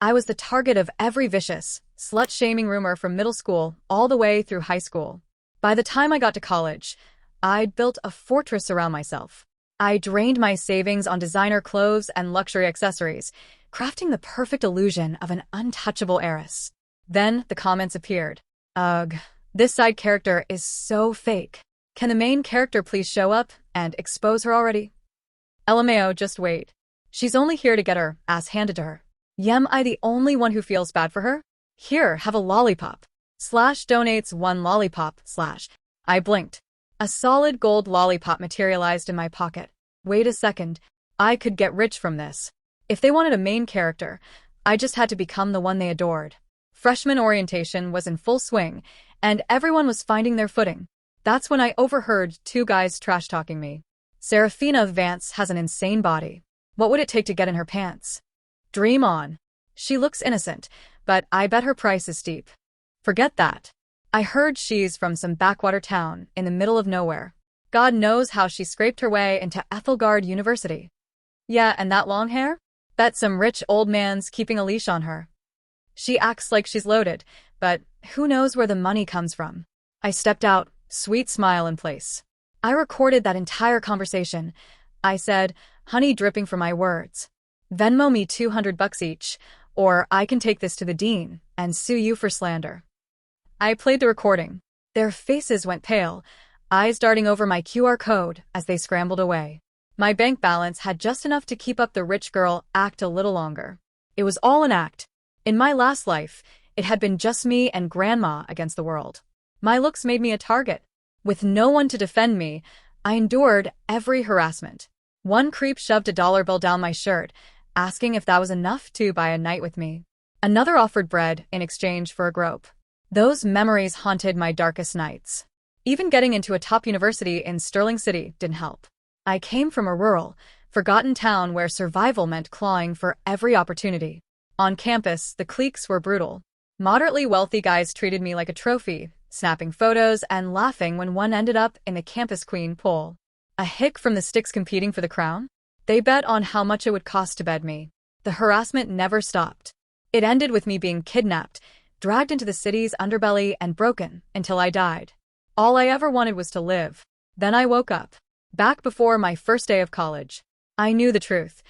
I was the target of every vicious, slut-shaming rumor from middle school all the way through high school. By the time I got to college, I'd built a fortress around myself. I drained my savings on designer clothes and luxury accessories, crafting the perfect illusion of an untouchable heiress. Then the comments appeared. Ugh, this side character is so fake. Can the main character please show up and expose her already? LMAO, just wait. She's only here to get her ass handed to her. Yam I the only one who feels bad for her? Here, have a lollipop. /donates 1 lollipop / I blinked. A solid gold lollipop materialized in my pocket. Wait a second, I could get rich from this. If they wanted a main character, I just had to become the one they adored. Freshman orientation was in full swing, and everyone was finding their footing. That's when I overheard two guys trash-talking me. Serafina Vance has an insane body. What would it take to get in her pants? Dream on. She looks innocent, but I bet her price is steep. Forget that. I heard she's from some backwater town in the middle of nowhere. God knows how she scraped her way into Ethelgard University. Yeah, and that long hair? Bet some rich old man's keeping a leash on her. She acts like she's loaded, but who knows where the money comes from. I stepped out, sweet smile in place. I recorded that entire conversation. I said, honey dripping from my words. Venmo me $200 each, or I can take this to the dean and sue you for slander. I played the recording. Their faces went pale, eyes darting over my QR code as they scrambled away. My bank balance had just enough to keep up the rich girl act a little longer. It was all an act. In my last life, it had been just me and grandma against the world. My looks made me a target. With no one to defend me, I endured every harassment. One creep shoved a dollar bill down my shirt, asking if that was enough to buy a night with me. Another offered bread in exchange for a grope. Those memories haunted my darkest nights. Even getting into a top university in Sterling City didn't help. I came from a rural, forgotten town where survival meant clawing for every opportunity. On campus, the cliques were brutal. Moderately wealthy guys treated me like a trophy, snapping photos and laughing when one ended up in the campus queen poll. A hick from the sticks competing for the crown? They bet on how much it would cost to bed me. The harassment never stopped. It ended with me being kidnapped, dragged into the city's underbelly and broken until I died. All I ever wanted was to live. Then I woke up. Back before my first day of college. I knew the truth.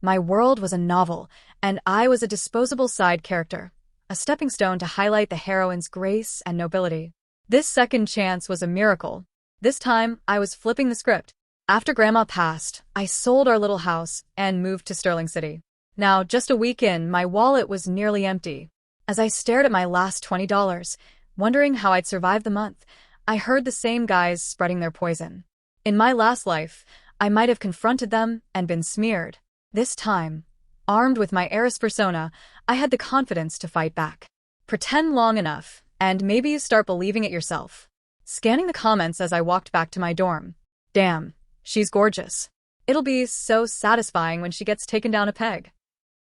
My world was a novel, and I was a disposable side character. A stepping stone to highlight the heroine's grace and nobility. This second chance was a miracle. This time, I was flipping the script. After Grandma passed, I sold our little house and moved to Sterling City. Now, just a week in, my wallet was nearly empty. As I stared at my last $20, wondering how I'd survive the month, I heard the same guys spreading their poison. In my last life, I might have confronted them and been smeared. This time, armed with my Heiress persona, I had the confidence to fight back. Pretend long enough, and maybe you start believing it yourself. Scanning the comments as I walked back to my dorm. Damn, she's gorgeous. It'll be so satisfying when she gets taken down a peg.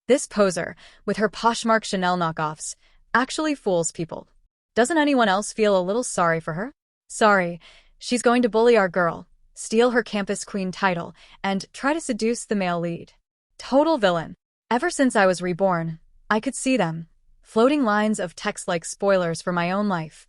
This poser, with her Poshmark Chanel knockoffs, actually fools people. Doesn't anyone else feel a little sorry for her? Sorry, she's going to bully our girl, steal her campus queen title, and try to seduce the male lead. Total villain. Ever since I was reborn, I could see them. Floating lines of text like spoilers for my own life,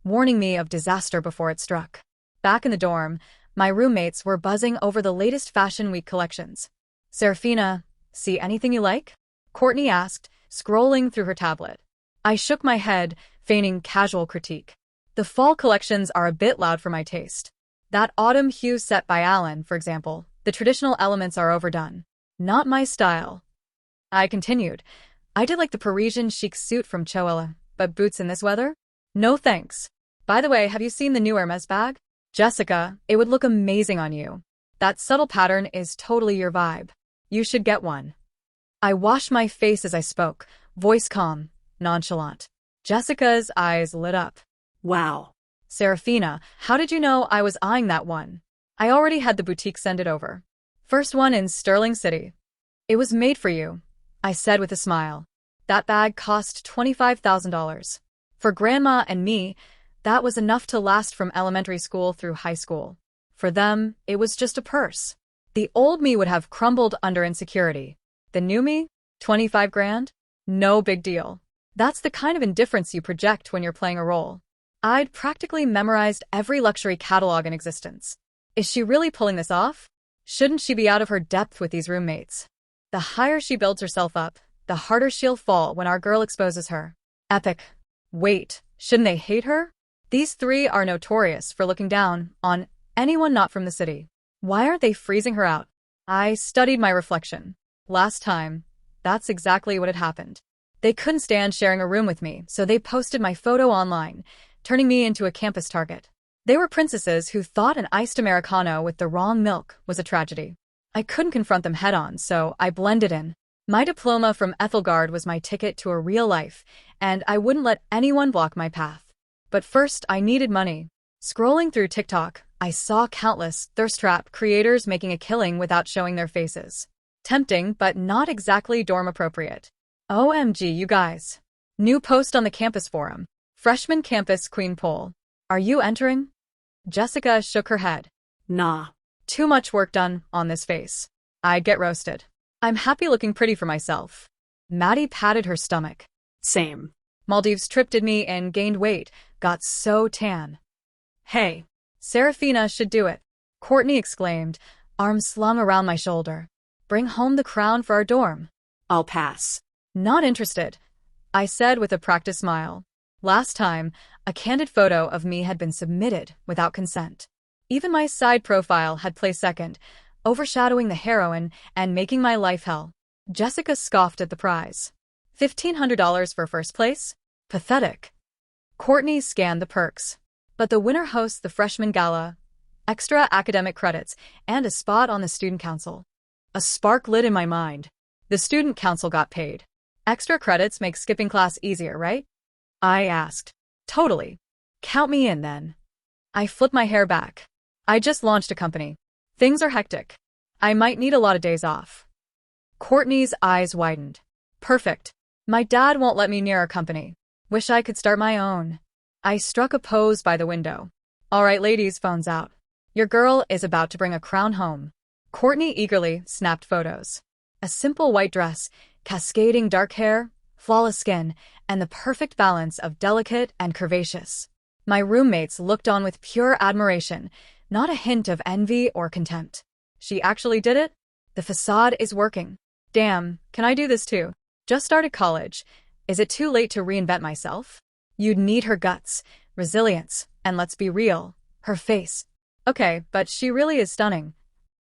warning me of disaster before it struck. Back in the dorm, my roommates were buzzing over the latest Fashion Week collections. Serafina, see anything you like? Courtney asked, scrolling through her tablet. I shook my head, feigning casual critique. The fall collections are a bit loud for my taste. That autumn hue set by Alan, for example, the traditional elements are overdone. Not my style. I continued. I did like the Parisian chic suit from Choella, but boots in this weather? No thanks. By the way, have you seen the new Hermes bag? Jessica, it would look amazing on you. That subtle pattern is totally your vibe. You should get one. I washed my face as I spoke, voice calm, nonchalant. Jessica's eyes lit up. Wow. Serafina, how did you know I was eyeing that one? I already had the boutique send it over. First one in Sterling City. It was made for you, I said with a smile. That bag cost $25,000. For Grandma and me, that was enough to last from elementary school through high school. For them, it was just a purse. The old me would have crumbled under insecurity. The new me? 25 grand? No big deal. That's the kind of indifference you project when you're playing a role. I'd practically memorized every luxury catalog in existence. Is she really pulling this off? Shouldn't she be out of her depth with these roommates? The higher she builds herself up, the harder she'll fall when our girl exposes her. Epic. Wait, shouldn't they hate her? These three are notorious for looking down on anyone not from the city. Why aren't they freezing her out? I studied my reflection. Last time, that's exactly what had happened. They couldn't stand sharing a room with me, so they posted my photo online, turning me into a campus target. They were princesses who thought an iced Americano with the wrong milk was a tragedy. I couldn't confront them head-on, so I blended in. My diploma from Ethelgard was my ticket to a real life, and I wouldn't let anyone block my path. But first, I needed money. Scrolling through TikTok, I saw countless thirst-trap creators making a killing without showing their faces. Tempting, but not exactly dorm-appropriate. OMG, you guys. New post on the campus forum. Freshman campus queen poll. Are you entering? Jessica shook her head. Nah. Too much work done on this face. I'd get roasted. I'm happy looking pretty for myself. Maddie patted her stomach. Same. Maldives trip did me and gained weight. Got so tan. Hey, Serafina should do it. Courtney exclaimed, arms slung around my shoulder. Bring home the crown for our dorm. I'll pass. Not interested, I said with a practiced smile. Last time, a candid photo of me had been submitted without consent. Even my side profile had placed second, overshadowing the heroine and making my life hell. Jessica scoffed at the prize. $1,500 for first place? Pathetic. Courtney scanned the perks. But the winner hosts the freshman gala, extra academic credits, and a spot on the student council. A spark lit in my mind. The student council got paid. Extra credits make skipping class easier, right? I asked. Totally. Count me in then. I flipped my hair back. I just launched a company. Things are hectic. I might need a lot of days off. Courtney's eyes widened. Perfect. My dad won't let me near our company. Wish I could start my own. I struck a pose by the window. All right, ladies, phones out. Your girl is about to bring a crown home. Courtney eagerly snapped photos. A simple white dress, cascading dark hair, flawless skin, and the perfect balance of delicate and curvaceous. My roommates looked on with pure admiration, not a hint of envy or contempt. She actually did it? The facade is working. Damn, can I do this too? Just started college. Is it too late to reinvent myself? You'd need her guts, resilience, and let's be real, her face. Okay, but she really is stunning.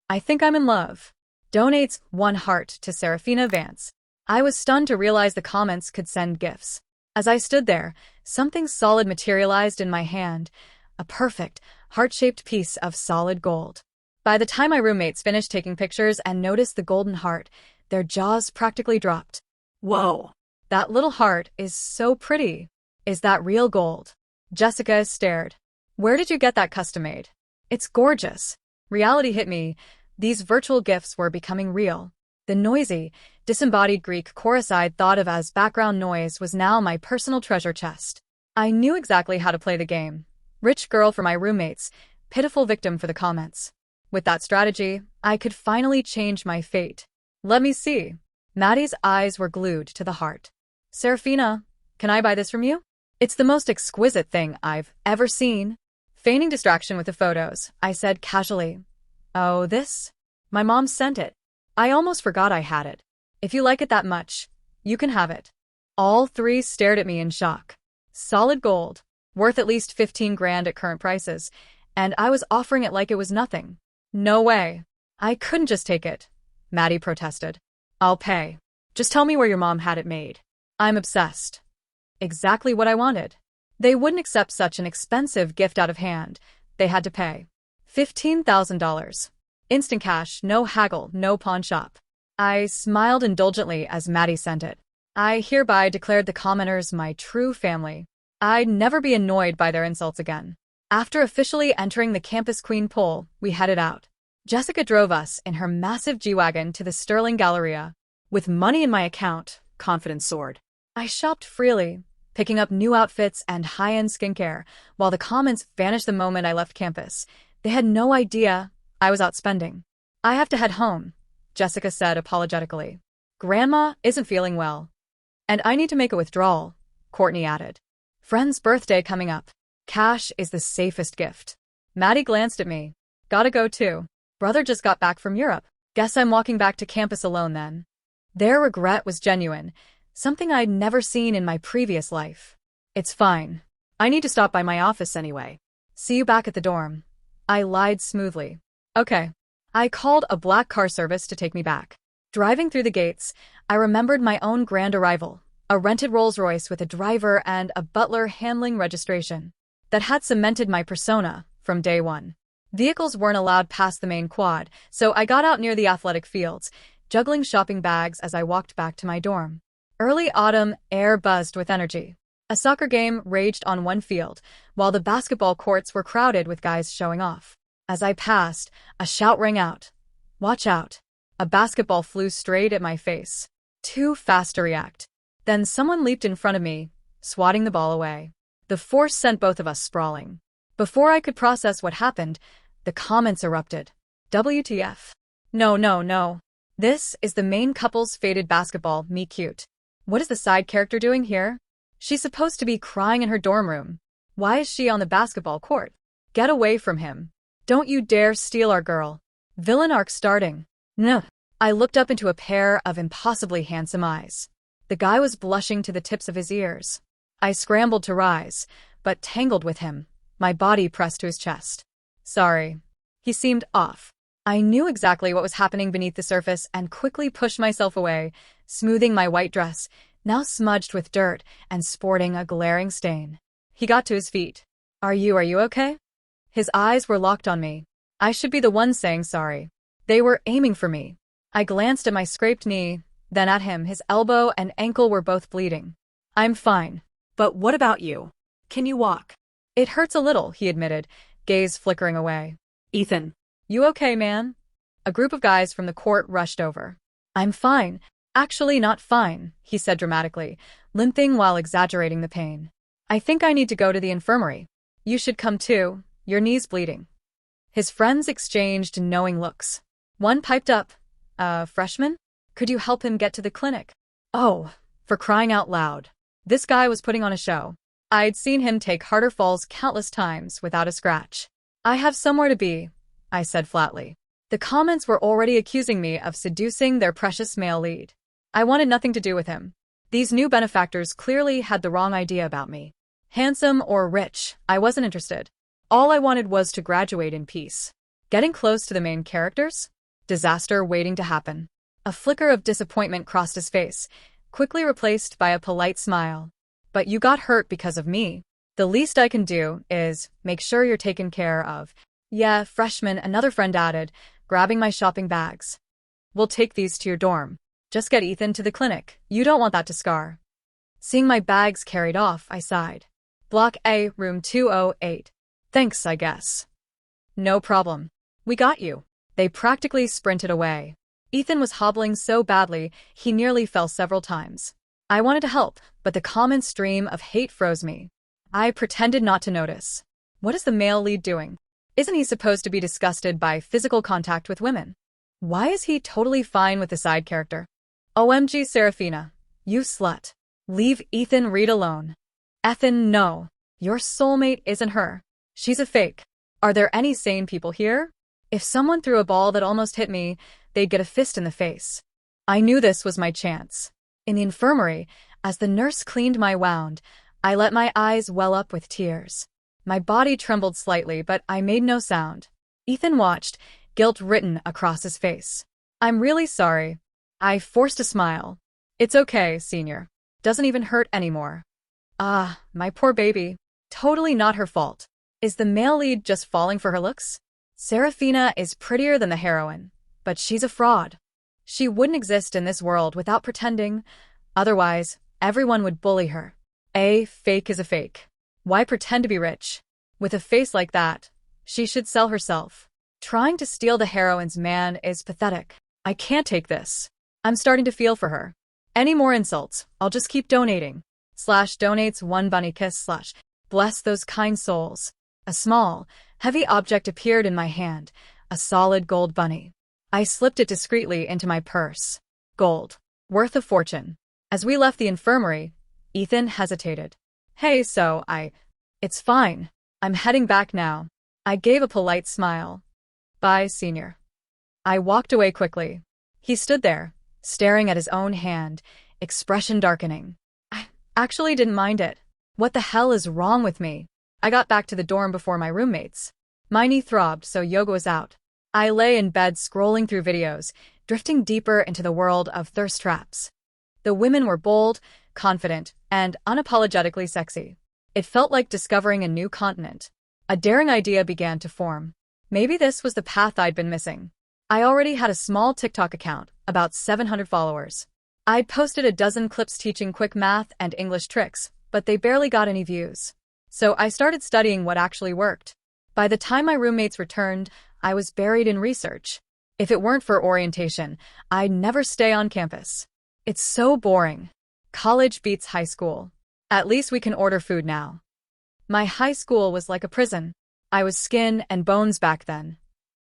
I think I'm in love. Donates 1 heart to Serafina Vance. I was stunned to realize the comments could send gifts. As I stood there, something solid materialized in my hand, a perfect, heart-shaped piece of solid gold. By the time my roommates finished taking pictures and noticed the golden heart, their jaws practically dropped. Whoa. That little heart is so pretty. Is that real gold? Jessica stared. Where did you get that custom-made? It's gorgeous. Reality hit me. These virtual gifts were becoming real. The noisy, disembodied Greek chorus I'd thought of as background noise was now my personal treasure chest. I knew exactly how to play the game. Rich girl for my roommates, pitiful victim for the comments. With that strategy, I could finally change my fate. Let me see. Maddie's eyes were glued to the heart. Serafina, can I buy this from you? It's the most exquisite thing I've ever seen. Feigning distraction with the photos, I said casually, "Oh, this? My mom sent it. I almost forgot I had it. If you like it that much, you can have it." All three stared at me in shock. Solid gold, worth at least 15 grand at current prices, and I was offering it like it was nothing. No way. I couldn't just take it, Maddie protested. I'll pay. Just tell me where your mom had it made. I'm obsessed. Exactly what I wanted. They wouldn't accept such an expensive gift out of hand. They had to pay. $15,000. Instant cash, no haggle, no pawn shop. I smiled indulgently as Maddie sent it. I hereby declared the commenters my true family. I'd never be annoyed by their insults again. After officially entering the campus queen poll, we headed out. Jessica drove us in her massive G-Wagon to the Sterling Galleria. With money in my account, confidence soared. I shopped freely, picking up new outfits and high-end skincare, while the comments vanished the moment I left campus. They had no idea I was out spending. I have to head home, Jessica said apologetically. Grandma isn't feeling well. And I need to make a withdrawal, Courtney added. Friend's birthday coming up. Cash is the safest gift. Maddie glanced at me. Gotta go too. Brother just got back from Europe. Guess I'm walking back to campus alone then. Their regret was genuine, something I'd never seen in my previous life. It's fine. I need to stop by my office anyway. See you back at the dorm. I lied smoothly. Okay. I called a black car service to take me back. Driving through the gates, I remembered my own grand arrival, a rented Rolls-Royce with a driver and a butler handling registration. That had cemented my persona from day one. Vehicles weren't allowed past the main quad, so I got out near the athletic fields, juggling shopping bags as I walked back to my dorm. Early autumn air buzzed with energy. A soccer game raged on one field, while the basketball courts were crowded with guys showing off. As I passed, a shout rang out. Watch out. A basketball flew straight at my face. Too fast to react. Then someone leaped in front of me, swatting the ball away. The force sent both of us sprawling. Before I could process what happened, the comments erupted. WTF. No. This is the main couple's faded basketball, me cute. What is the side character doing here? She's supposed to be crying in her dorm room. Why is she on the basketball court? Get away from him. Don't you dare steal our girl. Villain arc starting. No. I looked up into a pair of impossibly handsome eyes. The guy was blushing to the tips of his ears. I scrambled to rise, but tangled with him, my body pressed to his chest. Sorry. He seemed off. I knew exactly what was happening beneath the surface and quickly pushed myself away, smoothing my white dress, now smudged with dirt and sporting a glaring stain. He got to his feet. Are you okay? His eyes were locked on me. I should be the one saying sorry. They were aiming for me. I glanced at my scraped knee, then at him. His elbow and ankle were both bleeding. I'm fine. But what about you? Can you walk? It hurts a little, he admitted, gaze flickering away. Ethan. You okay, man? A group of guys from the court rushed over. I'm fine. Actually not fine, he said dramatically, limping while exaggerating the pain. I think I need to go to the infirmary. You should come too. Your knee's bleeding. His friends exchanged knowing looks. One piped up. Freshman? Could you help him get to the clinic? Oh, for crying out loud. This guy was putting on a show. I'd seen him take harder falls countless times without a scratch. I have somewhere to be, I said flatly. The comments were already accusing me of seducing their precious male lead. I wanted nothing to do with him. These new benefactors clearly had the wrong idea about me. Handsome or rich, I wasn't interested. All I wanted was to graduate in peace. Getting close to the main characters? Disaster waiting to happen. A flicker of disappointment crossed his face, quickly replaced by a polite smile. But you got hurt because of me. The least I can do is make sure you're taken care of. Yeah, freshman, another friend added, grabbing my shopping bags. We'll take these to your dorm. Just get Ethan to the clinic. You don't want that to scar. Seeing my bags carried off, I sighed. Block A, room 208. Thanks, I guess. No problem. We got you. They practically sprinted away. Ethan was hobbling so badly, he nearly fell several times. I wanted to help, but the common stream of hate froze me. I pretended not to notice. What is the male lead doing? Isn't he supposed to be disgusted by physical contact with women? Why is he totally fine with the side character? OMG Serafina, you slut. Leave Ethan Reed alone. Effin' no. Your soulmate isn't her. She's a fake. Are there any sane people here? If someone threw a ball that almost hit me, they'd get a fist in the face. I knew this was my chance. In the infirmary, as the nurse cleaned my wound, I let my eyes well up with tears. My body trembled slightly, but I made no sound. Ethan watched, guilt written across his face. I'm really sorry. I forced a smile. It's okay, senior. Doesn't even hurt anymore. Ah, my poor baby. Totally not her fault. Is the male lead just falling for her looks? Serafina is prettier than the heroine, but she's a fraud. She wouldn't exist in this world without pretending. Otherwise, everyone would bully her. A fake is a fake. Why pretend to be rich? With a face like that, she should sell herself. Trying to steal the heroine's man is pathetic. I can't take this. I'm starting to feel for her. Any more insults, I'll just keep donating. /donates 1 bunny kiss / bless those kind souls. A small, heavy object appeared in my hand, a solid gold bunny. I slipped it discreetly into my purse. Gold. Worth a fortune. As we left the infirmary, Ethan hesitated. Hey, it's fine. I'm heading back now. I gave a polite smile. Bye, senior. I walked away quickly. He stood there, staring at his own hand, expression darkening. I actually didn't mind it. What the hell is wrong with me? I got back to the dorm before my roommates. My knee throbbed, so yoga was out. I lay in bed scrolling through videos, drifting deeper into the world of thirst traps. The women were bold, confident, and unapologetically sexy. It felt like discovering a new continent. A daring idea began to form. Maybe this was the path I'd been missing. I already had a small TikTok account, about 700 followers. I'd posted a dozen clips teaching quick math and English tricks, but they barely got any views. So I started studying what actually worked. By the time my roommates returned, I was buried in research. If it weren't for orientation, I'd never stay on campus. It's so boring. College beats high school. At least we can order food now. My high school was like a prison. I was skin and bones back then.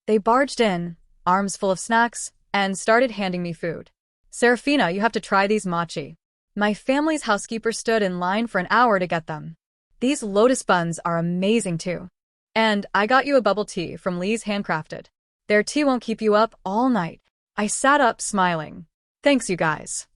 They barged in, arms full of snacks, and started handing me food. Serafina, you have to try these mochi. My family's housekeeper stood in line for an hour to get them. These lotus buns are amazing too. And I got you a bubble tea from Lee's Handcrafted. Their tea won't keep you up all night. I sat up smiling. Thanks, you guys.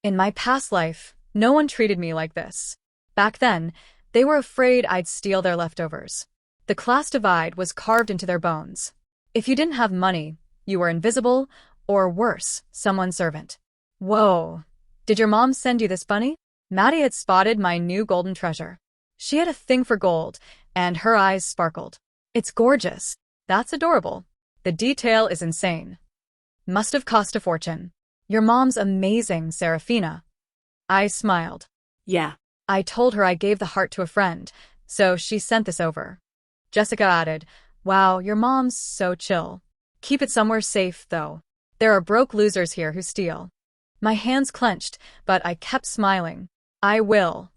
In my past life, no one treated me like this. Back then, they were afraid I'd steal their leftovers. The class divide was carved into their bones. If you didn't have money, you were invisible, or worse, someone's servant. Whoa. Did your mom send you this bunny? Maddie had spotted my new golden treasure. She had a thing for gold, and her eyes sparkled. It's gorgeous. That's adorable. The detail is insane. Must have cost a fortune. Your mom's amazing, Serafina. I smiled. Yeah. I told her I gave the heart to a friend, so she sent this over. Jessica added, Wow, your mom's so chill. Keep it somewhere safe, though. There are broke losers here who steal. My hands clenched, but I kept smiling. I will.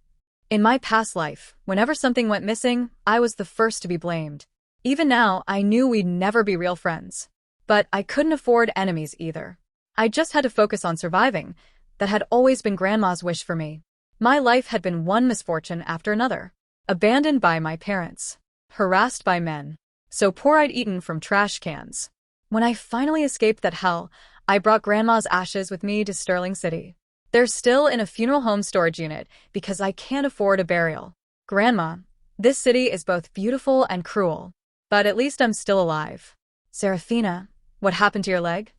In my past life, whenever something went missing, I was the first to be blamed. Even now, I knew we'd never be real friends. But I couldn't afford enemies either. I just had to focus on surviving. That had always been Grandma's wish for me. My life had been one misfortune after another. Abandoned by my parents. Harassed by men. So poor I'd eaten from trash cans. When I finally escaped that hell, I brought Grandma's ashes with me to Sterling City. They're still in a funeral home storage unit because I can't afford a burial. Grandma, this city is both beautiful and cruel. But at least I'm still alive. Serafina, what happened to your leg?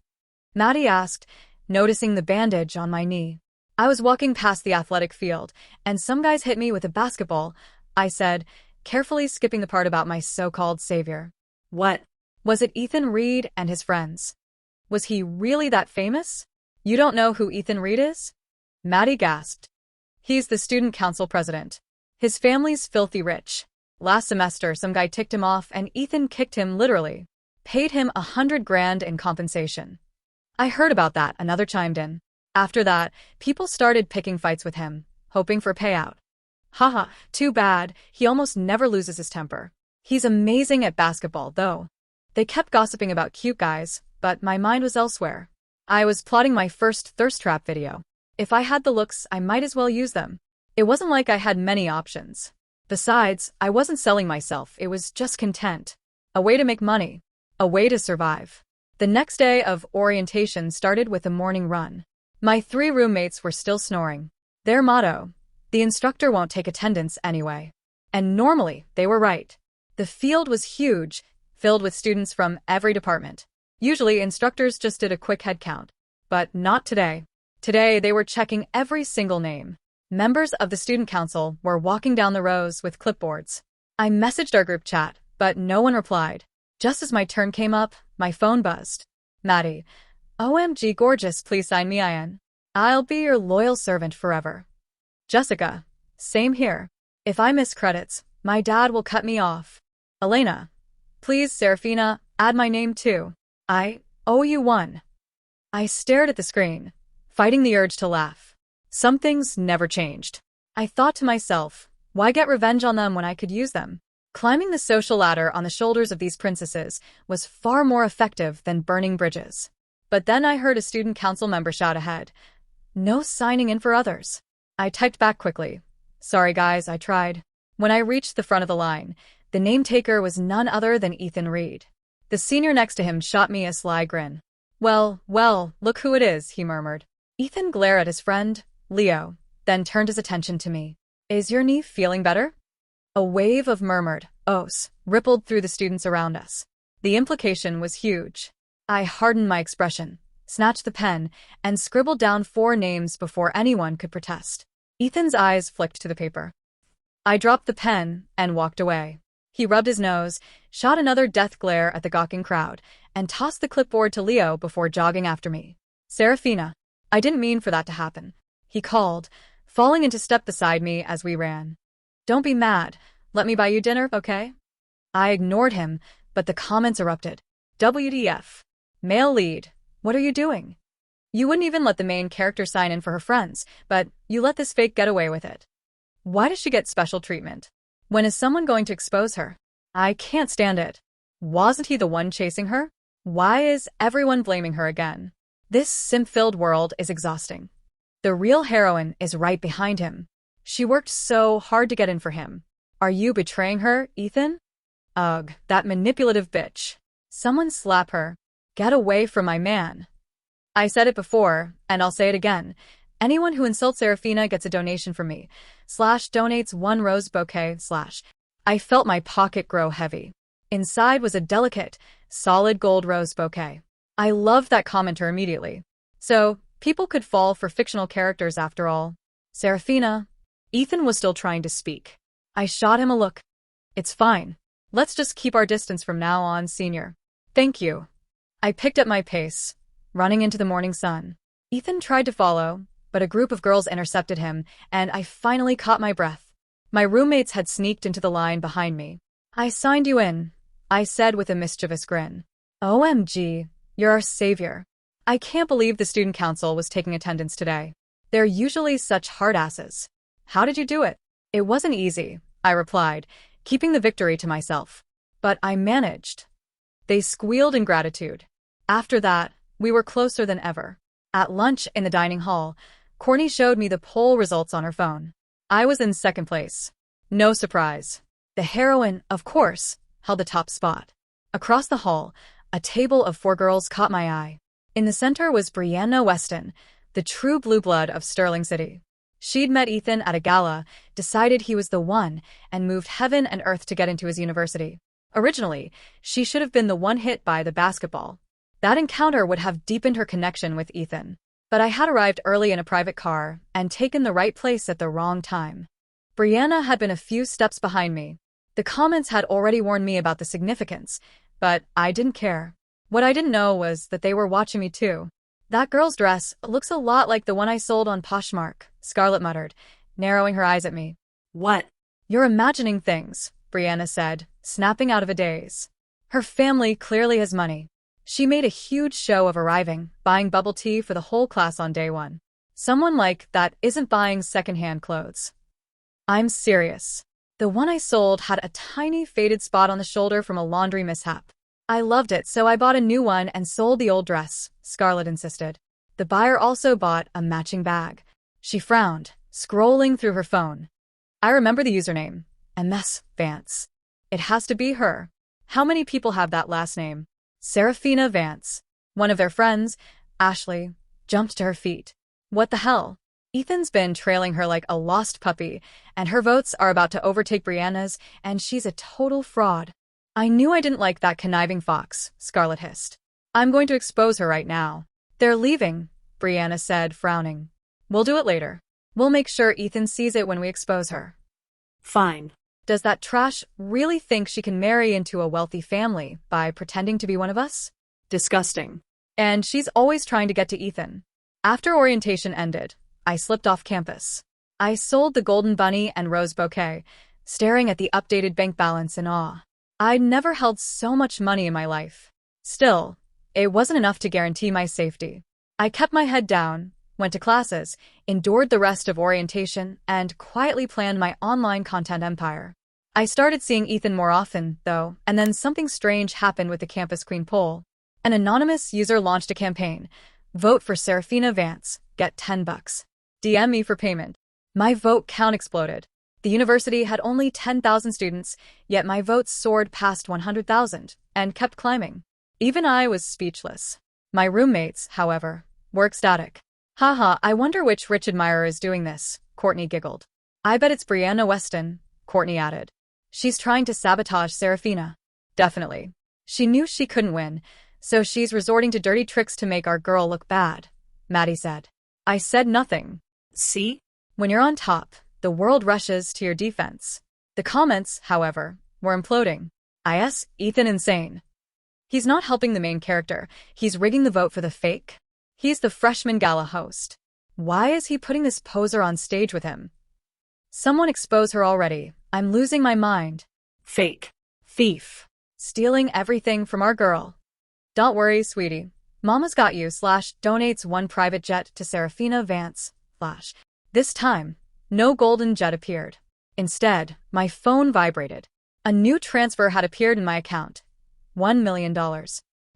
Maddie asked, noticing the bandage on my knee. I was walking past the athletic field, and some guys hit me with a basketball, I said, carefully skipping the part about my so-called savior. What? Was it Ethan Reed and his friends? Was he really that famous? You don't know who Ethan Reed is? Maddie gasped. He's the student council president. His family's filthy rich. Last semester, some guy ticked him off and Ethan kicked him literally. Paid him $100,000 in compensation. I heard about that, another chimed in. After that, people started picking fights with him, hoping for payout. Haha, too bad, he almost never loses his temper. He's amazing at basketball, though. They kept gossiping about cute guys, but my mind was elsewhere. I was plotting my first thirst trap video. If I had the looks, I might as well use them. It wasn't like I had many options. Besides, I wasn't selling myself, it was just content. A way to make money. A way to survive. The next day of orientation started with a morning run. My 3 roommates were still snoring. Their motto, the instructor won't take attendance anyway. And normally, they were right. The field was huge, filled with students from every department. Usually, instructors just did a quick head count. But not today. Today, they were checking every single name. Members of the student council were walking down the rows with clipboards. I messaged our group chat, but no one replied. Just as my turn came up, my phone buzzed. Maddie, OMG gorgeous, please sign me in. I'll be your loyal servant forever. Jessica, same here. If I miss credits, my dad will cut me off. Elena, please Serafina, add my name too. I owe you one. I stared at the screen, fighting the urge to laugh. Some things never changed. I thought to myself, why get revenge on them when I could use them? Climbing the social ladder on the shoulders of these princesses was far more effective than burning bridges. But then I heard a student council member shout ahead, No signing in for others. I typed back quickly. Sorry guys, I tried. When I reached the front of the line, the name taker was none other than Ethan Reed. The senior next to him shot me a sly grin. Well, look who it is, he murmured. Ethan glared at his friend, Leo, then turned his attention to me. Is your knee feeling better? A wave of murmured ohs rippled through the students around us. The implication was huge. I hardened my expression, snatched the pen, and scribbled down 4 names before anyone could protest. Ethan's eyes flicked to the paper. I dropped the pen and walked away. He rubbed his nose, shot another death glare at the gawking crowd, and tossed the clipboard to Leo before jogging after me. Serafina. I didn't mean for that to happen, he called, falling into step beside me as we ran. Don't be mad. Let me buy you dinner, okay? I ignored him, but the comments erupted. WTF. Male lead. What are you doing? You wouldn't even let the main character sign in for her friends, but you let this fake get away with it. Why does she get special treatment? When is someone going to expose her? I can't stand it. Wasn't he the one chasing her? Why is everyone blaming her again? This simp-filled world is exhausting. The real heroine is right behind him. She worked so hard to get in for him. Are you betraying her, Ethan? Ugh, that manipulative bitch. Someone slap her. Get away from my man. I said it before, and I'll say it again. Anyone who insults Serafina gets a donation from me. /donates 1 rose bouquet / I felt my pocket grow heavy. Inside was a delicate, solid gold rose bouquet. I loved that commenter immediately. So, people could fall for fictional characters after all. Serafina. Ethan was still trying to speak. I shot him a look. It's fine. Let's just keep our distance from now on, senior. Thank you. I picked up my pace, running into the morning sun. Ethan tried to follow, but a group of girls intercepted him, and I finally caught my breath. My roommates had sneaked into the line behind me. I signed you in, I said with a mischievous grin. OMG, you're our savior. I can't believe the student council was taking attendance today. They're usually such hard asses. How did you do it? It wasn't easy, I replied, keeping the victory to myself. But I managed. They squealed in gratitude. After that, we were closer than ever. At lunch in the dining hall, Courtney showed me the poll results on her phone. I was in second place. No surprise. The heroine, of course, held the top spot. Across the hall, a table of 4 girls caught my eye. In the center was Brianna Weston, the true blue blood of Sterling City. She'd met Ethan at a gala, decided he was the one, and moved heaven and earth to get into his university. Originally, she should have been the one hit by the basketball. That encounter would have deepened her connection with Ethan. But I had arrived early in a private car and taken the right place at the wrong time. Brianna had been a few steps behind me. The comments had already warned me about the significance, but I didn't care. What I didn't know was that they were watching me too. That girl's dress looks a lot like the one I sold on Poshmark, Scarlett muttered, narrowing her eyes at me. What? You're imagining things, Brianna said, snapping out of a daze. Her family clearly has money. She made a huge show of arriving, buying bubble tea for the whole class on day 1. Someone like that isn't buying secondhand clothes. I'm serious. The one I sold had a tiny faded spot on the shoulder from a laundry mishap. I loved it, so I bought a new one and sold the old dress, Scarlett insisted. The buyer also bought a matching bag. She frowned, scrolling through her phone. I remember the username, MS Vance. It has to be her. How many people have that last name? Serafina Vance. One of their friends, Ashley, jumped to her feet. What the hell? Ethan's been trailing her like a lost puppy, and her votes are about to overtake Brianna's, and she's a total fraud. I knew I didn't like that conniving fox, Scarlett hissed. I'm going to expose her right now. They're leaving, Brianna said, frowning. We'll do it later. We'll make sure Ethan sees it when we expose her. Fine. Does that trash really think she can marry into a wealthy family by pretending to be one of us? Disgusting. And she's always trying to get to Ethan. After orientation ended, I slipped off campus. I sold the golden bunny and rose bouquet, staring at the updated bank balance in awe. I'd never held so much money in my life. Still, it wasn't enough to guarantee my safety. I kept my head down, went to classes, endured the rest of orientation, and quietly planned my online content empire. I started seeing Ethan more often, though, and then something strange happened with the Campus Queen poll. An anonymous user launched a campaign, Vote for Serafina Vance. Get $10. DM me for payment. My vote count exploded. The university had only 10,000 students, yet my votes soared past 100,000 and kept climbing. Even I was speechless. My roommates, however, were ecstatic. Haha, I wonder which rich admirer is doing this, Courtney giggled. I bet it's Brianna Weston, Courtney added. She's trying to sabotage Serafina. Definitely. She knew she couldn't win, so she's resorting to dirty tricks to make our girl look bad, Maddie said. I said nothing. See? When you're on top, the world rushes to your defense. The comments, however, were imploding. IS, Ethan insane. He's not helping the main character, he's rigging the vote for the fake. He's the freshman gala host. Why is he putting this poser on stage with him? Someone expose her already. I'm losing my mind. Fake. Thief. Stealing everything from our girl. Don't worry, sweetie. Mama's got you / donates one private jet to Serafina Vance / This time, no golden jet appeared. Instead, my phone vibrated. A new transfer had appeared in my account. $1 million.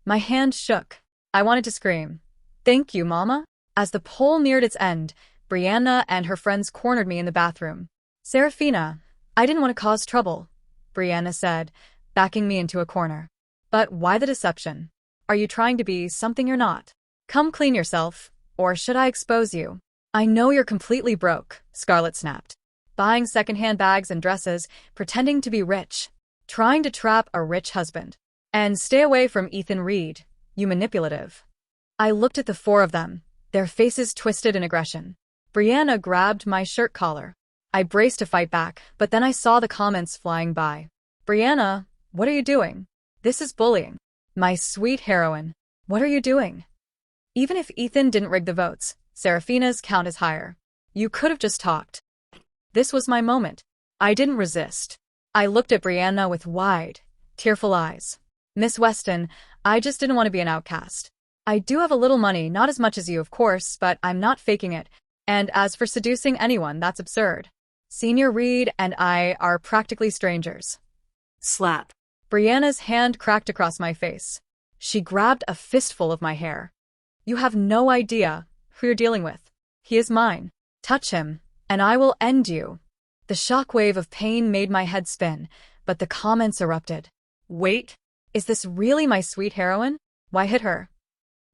My hand shook. I wanted to scream. Thank you, Mama. As the poll neared its end, Brianna and her friends cornered me in the bathroom. Serafina, I didn't want to cause trouble, Brianna said, backing me into a corner. But why the deception? Are you trying to be something you're not? Come clean yourself, or should I expose you? I know you're completely broke, Scarlett snapped. Buying secondhand bags and dresses, pretending to be rich. Trying to trap a rich husband. And stay away from Ethan Reed, you manipulative. I looked at the four of them, their faces twisted in aggression. Brianna grabbed my shirt collar. I braced to fight back, but then I saw the comments flying by. Brianna, what are you doing? This is bullying. My sweet heroine, what are you doing? Even if Ethan didn't rig the votes, Serafina's count is higher. You could have just talked. This was my moment. I didn't resist. I looked at Brianna with wide, tearful eyes. Miss Weston, I just didn't want to be an outcast. I do have a little money, not as much as you, of course, but I'm not faking it. And as for seducing anyone, that's absurd. Senior Reed and I are practically strangers. Slap. Brianna's hand cracked across my face. She grabbed a fistful of my hair. You have no idea who you're dealing with. He is mine. Touch him, and I will end you. The shockwave of pain made my head spin, but the comments erupted. Wait, is this really my sweet heroine? Why hit her?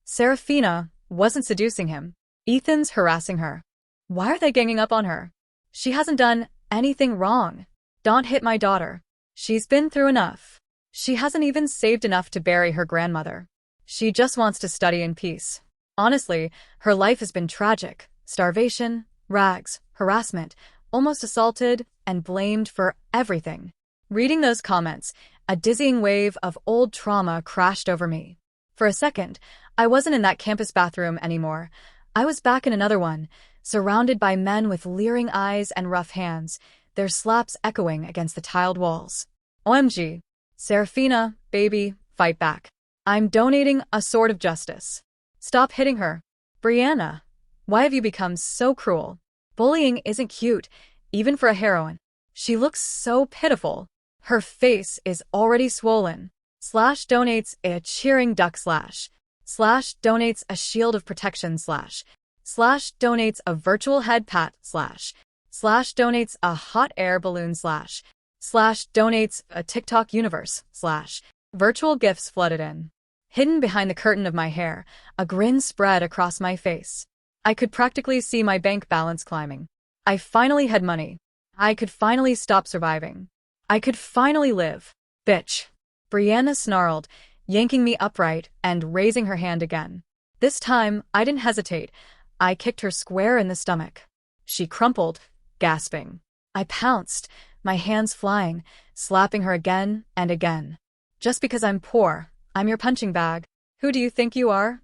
Serafina wasn't seducing him. Ethan's harassing her. Why are they ganging up on her? She hasn't done anything wrong. Don't hit my daughter. She's been through enough. She hasn't even saved enough to bury her grandmother. She just wants to study in peace. Honestly, her life has been tragic. Starvation, rags, harassment, almost assaulted, and blamed for everything. Reading those comments, a dizzying wave of old trauma crashed over me. For a second, I wasn't in that campus bathroom anymore. I was back in another one, surrounded by men with leering eyes and rough hands, their slaps echoing against the tiled walls. OMG. Serafina, baby, fight back. I'm donating a sword of justice. Stop hitting her. Brianna, why have you become so cruel? Bullying isn't cute, even for a heroine. She looks so pitiful. Her face is already swollen. Slash donates a cheering duck slash. Slash donates a shield of protection slash. Slash donates a virtual head pat slash. Slash donates a hot air balloon slash. Slash donates a TikTok universe slash. Virtual gifts flooded in. Hidden behind the curtain of my hair, a grin spread across my face. I could practically see my bank balance climbing. I finally had money. I could finally stop surviving. I could finally live. Bitch. Brianna snarled, yanking me upright and raising her hand again. This time, I didn't hesitate. I kicked her square in the stomach. She crumpled, gasping. I pounced, my hands flying, slapping her again and again. Just because I'm poor, I'm your punching bag. Who do you think you are?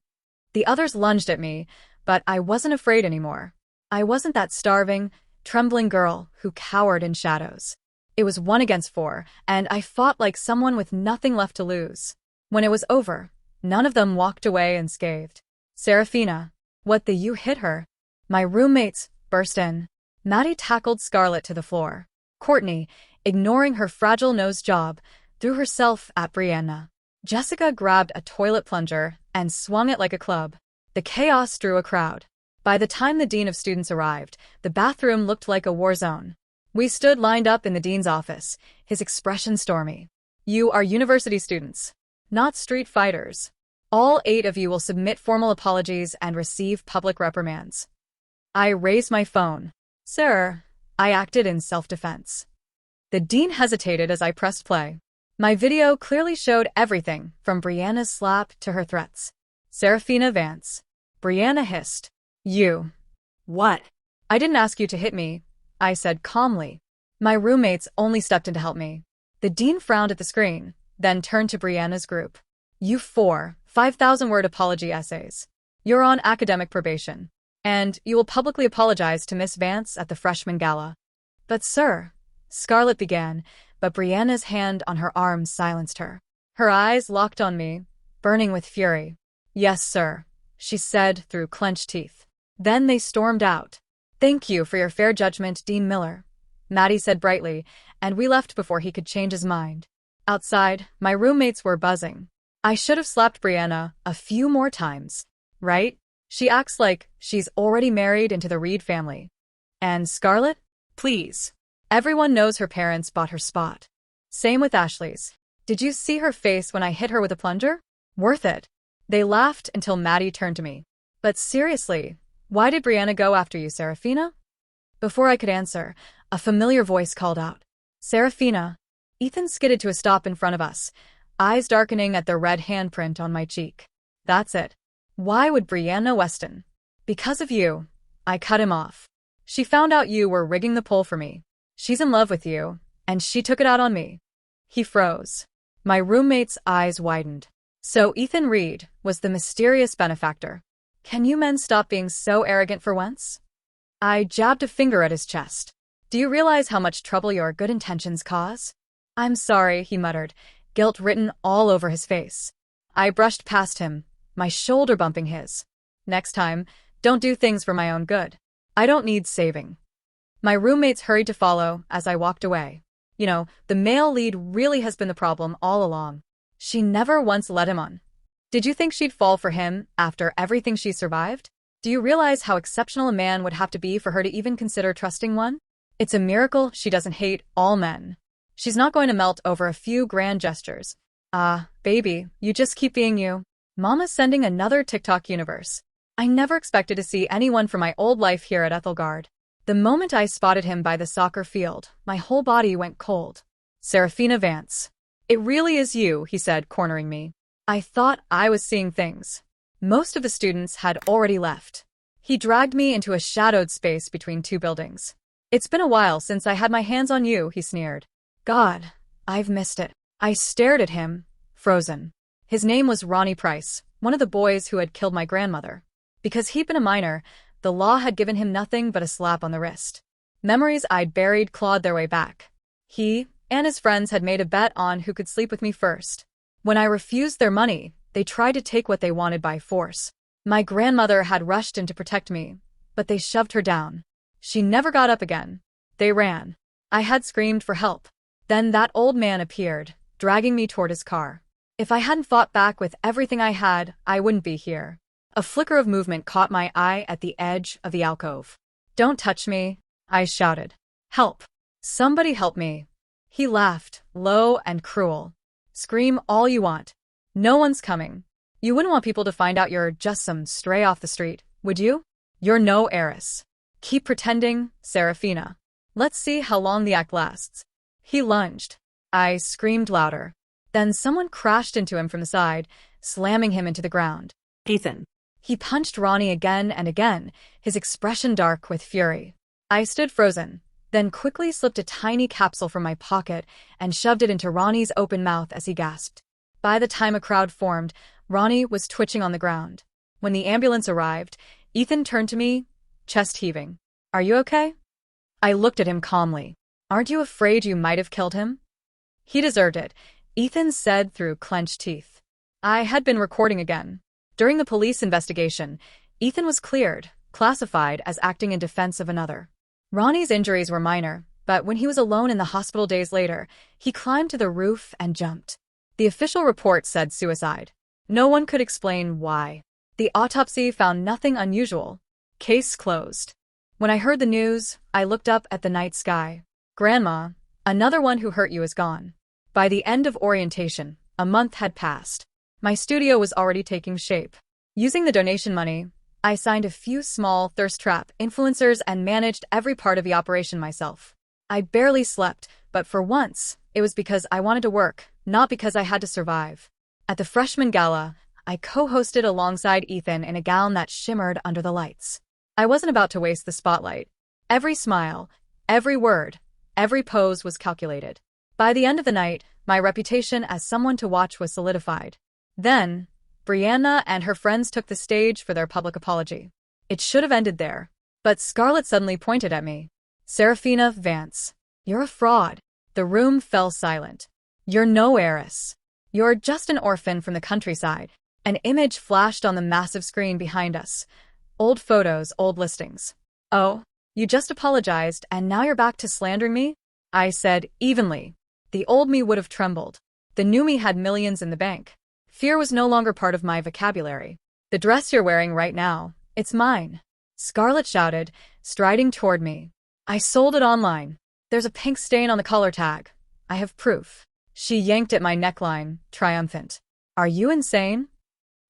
The others lunged at me, but I wasn't afraid anymore. I wasn't that starving, trembling girl who cowered in shadows. It was 1 against 4, and I fought like someone with nothing left to lose. When it was over, none of them walked away unscathed. Serafina, what the you hit her? My roommates burst in. Maddie tackled Scarlett to the floor. Courtney, ignoring her fragile nose job, threw herself at Brianna. Jessica grabbed a toilet plunger and swung it like a club. The chaos drew a crowd. By the time the dean of students arrived, the bathroom looked like a war zone. We stood lined up in the dean's office, his expression stormy. You are university students, not street fighters. All 8 of you will submit formal apologies and receive public reprimands. I raised my phone. Sir, I acted in self-defense. The dean hesitated as I pressed play. My video clearly showed everything, from Brianna's slap to her threats. Serafina Vance. Brianna hissed. You. What? I didn't ask you to hit me, I said calmly. My roommates only stepped in to help me. The dean frowned at the screen, then turned to Brianna's group. You 4 5,000-word apology essays. You're on academic probation. And you will publicly apologize to Miss Vance at the freshman gala. But sir, Scarlett began, but Brianna's hand on her arm silenced her. Her eyes locked on me, burning with fury. Yes, sir, she said through clenched teeth. Then they stormed out. Thank you for your fair judgment, Dean Miller, Maddie said brightly, and we left before he could change his mind. Outside, my roommates were buzzing. I should have slapped Brianna a few more times, right? She acts like she's already married into the Reed family. And Scarlett? Please. Everyone knows her parents bought her spot. Same with Ashley's. Did you see her face when I hit her with a plunger? Worth it. They laughed until Maddie turned to me. But seriously, why did Brianna go after you, Serafina? Before I could answer, a familiar voice called out. Serafina. Ethan skidded to a stop in front of us, eyes darkening at the red handprint on my cheek. That's it. Why would Brianna Weston? Because of you. I cut him off. She found out you were rigging the poll for me. She's in love with you, and she took it out on me. He froze. My roommate's eyes widened. So Ethan Reed was the mysterious benefactor. Can you men stop being so arrogant for once? I jabbed a finger at his chest. Do you realize how much trouble your good intentions cause? I'm sorry, he muttered, guilt written all over his face. I brushed past him, my shoulder bumping his. Next time, don't do things for my own good. I don't need saving. My roommates hurried to follow as I walked away. You know, the male lead really has been the problem all along. She never once led him on. Did you think she'd fall for him after everything she survived? Do you realize how exceptional a man would have to be for her to even consider trusting one? It's a miracle she doesn't hate all men. She's not going to melt over a few grand gestures. Baby, you just keep being you. Mama's sending another TikTok universe. I never expected to see anyone from my old life here at Ethelgard. The moment I spotted him by the soccer field, my whole body went cold. Serafina Vance. It really is you, he said, cornering me. I thought I was seeing things. Most of the students had already left. He dragged me into a shadowed space between 2 buildings. It's been a while since I had my hands on you, he sneered. God, I've missed it. I stared at him, frozen. His name was Ronnie Price, one of the boys who had killed my grandmother. Because he'd been a minor, the law had given him nothing but a slap on the wrist. Memories I'd buried clawed their way back. He and his friends had made a bet on who could sleep with me first. When I refused their money, they tried to take what they wanted by force. My grandmother had rushed in to protect me, but they shoved her down. She never got up again. They ran. I had screamed for help. Then that old man appeared, dragging me toward his car. If I hadn't fought back with everything I had, I wouldn't be here. A flicker of movement caught my eye at the edge of the alcove. Don't touch me, I shouted. Help. Somebody help me. He laughed, low and cruel. Scream all you want. No one's coming. You wouldn't want people to find out you're just some stray off the street, would you? You're no heiress. Keep pretending, Serafina. Let's see how long the act lasts. He lunged. I screamed louder. Then someone crashed into him from the side, slamming him into the ground. Ethan. He punched Ronnie again and again, his expression dark with fury. I stood frozen, then quickly slipped a tiny capsule from my pocket and shoved it into Ronnie's open mouth as he gasped. By the time a crowd formed, Ronnie was twitching on the ground. When the ambulance arrived, Ethan turned to me, chest heaving. Are you okay? I looked at him calmly. Aren't you afraid you might have killed him? He deserved it, Ethan said through clenched teeth. I had been recording again. During the police investigation, Ethan was cleared, classified as acting in defense of another. Ronnie's injuries were minor, but when he was alone in the hospital days later, he climbed to the roof and jumped. The official report said suicide. No one could explain why. The autopsy found nothing unusual. Case closed. When I heard the news, I looked up at the night sky. Grandma, another one who hurt you is gone. By the end of orientation, a month had passed. My studio was already taking shape. Using the donation money, I signed a few small thirst trap influencers and managed every part of the operation myself. I barely slept, but for once, it was because I wanted to work, not because I had to survive. At the freshman gala, I co-hosted alongside Ethan in a gown that shimmered under the lights. I wasn't about to waste the spotlight. Every smile, every word, every pose was calculated. By the end of the night, my reputation as someone to watch was solidified. Then, Brianna and her friends took the stage for their public apology. It should have ended there. But Scarlett suddenly pointed at me. "Serafina Vance, you're a fraud." The room fell silent. "You're no heiress. You're just an orphan from the countryside." An image flashed on the massive screen behind us. Old photos, old listings. "Oh, you just apologized and now you're back to slandering me?" I said evenly. The old me would have trembled. The new me had millions in the bank. Fear was no longer part of my vocabulary. "The dress you're wearing right now, it's mine," Scarlett shouted, striding toward me. "I sold it online. There's a pink stain on the collar tag. I have proof." She yanked at my neckline, triumphant. "Are you insane?"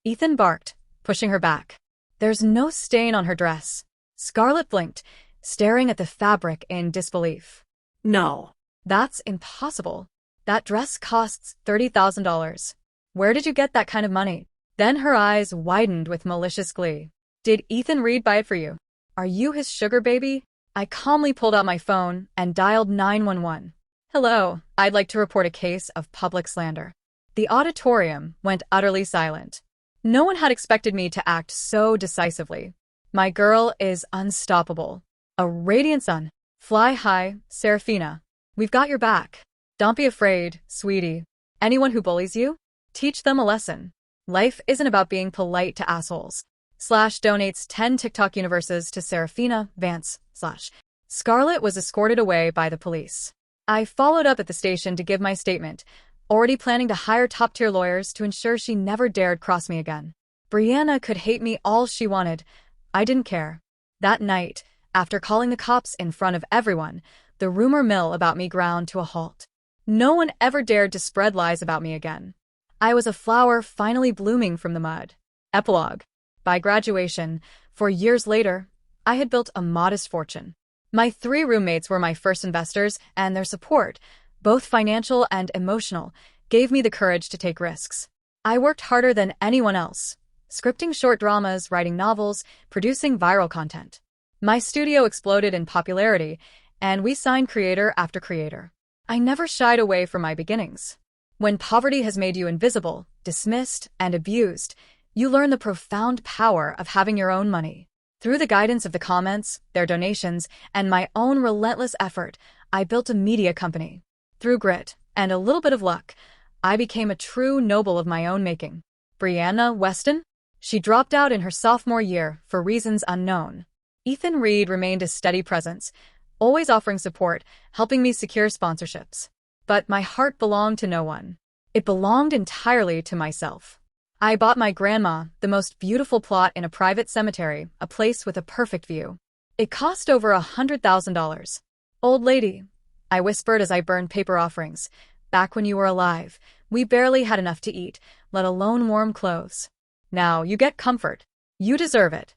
Ethan barked, pushing her back. "There's no stain on her dress." Scarlett blinked, staring at the fabric in disbelief. No. "That's impossible. That dress costs $30,000. Where did you get that kind of money?" Then her eyes widened with malicious glee. "Did Ethan Reed buy it for you? Are you his sugar baby?" I calmly pulled out my phone and dialed 911. "Hello, I'd like to report a case of public slander." The auditorium went utterly silent. No one had expected me to act so decisively. My girl is unstoppable. A radiant sun. "Fly high, Serafina. We've got your back. Don't be afraid, sweetie. Anyone who bullies you, teach them a lesson. Life isn't about being polite to assholes." /donates 10 TikTok universes to Serafina Vance / Scarlett was escorted away by the police. I followed up at the station to give my statement, already planning to hire top-tier lawyers to ensure she never dared cross me again. Brianna could hate me all she wanted. I didn't care. That night, after calling the cops in front of everyone, the rumor mill about me ground to a halt. No one ever dared to spread lies about me again. I was a flower finally blooming from the mud. Epilogue. By graduation, 4 years later, I had built a modest fortune. My 3 roommates were my first investors, and their support, both financial and emotional, gave me the courage to take risks. I worked harder than anyone else, scripting short dramas, writing novels, producing viral content. My studio exploded in popularity, and we signed creator after creator. I never shied away from my beginnings. When poverty has made you invisible, dismissed, and abused, you learn the profound power of having your own money. Through the guidance of the comments, their donations, and my own relentless effort, I built a media company. Through grit and a little bit of luck, I became a true noble of my own making. Brianna Weston? She dropped out in her sophomore year for reasons unknown. Ethan Reed remained a steady presence, always offering support, helping me secure sponsorships. But my heart belonged to no one. It belonged entirely to myself. I bought my grandma the most beautiful plot in a private cemetery, a place with a perfect view. It cost over $100,000. "Old lady," I whispered as I burned paper offerings, "back when you were alive, we barely had enough to eat, let alone warm clothes. Now you get comfort. You deserve it."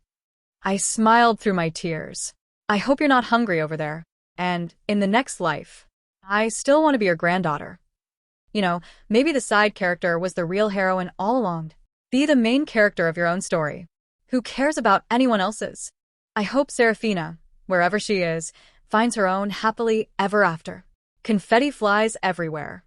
I smiled through my tears. "I hope you're not hungry over there. And, in the next life, I still want to be your granddaughter. You know, maybe the side character was the real heroine all along. Be the main character of your own story. Who cares about anyone else's?" I hope Serafina, wherever she is, finds her own happily ever after. Confetti flies everywhere.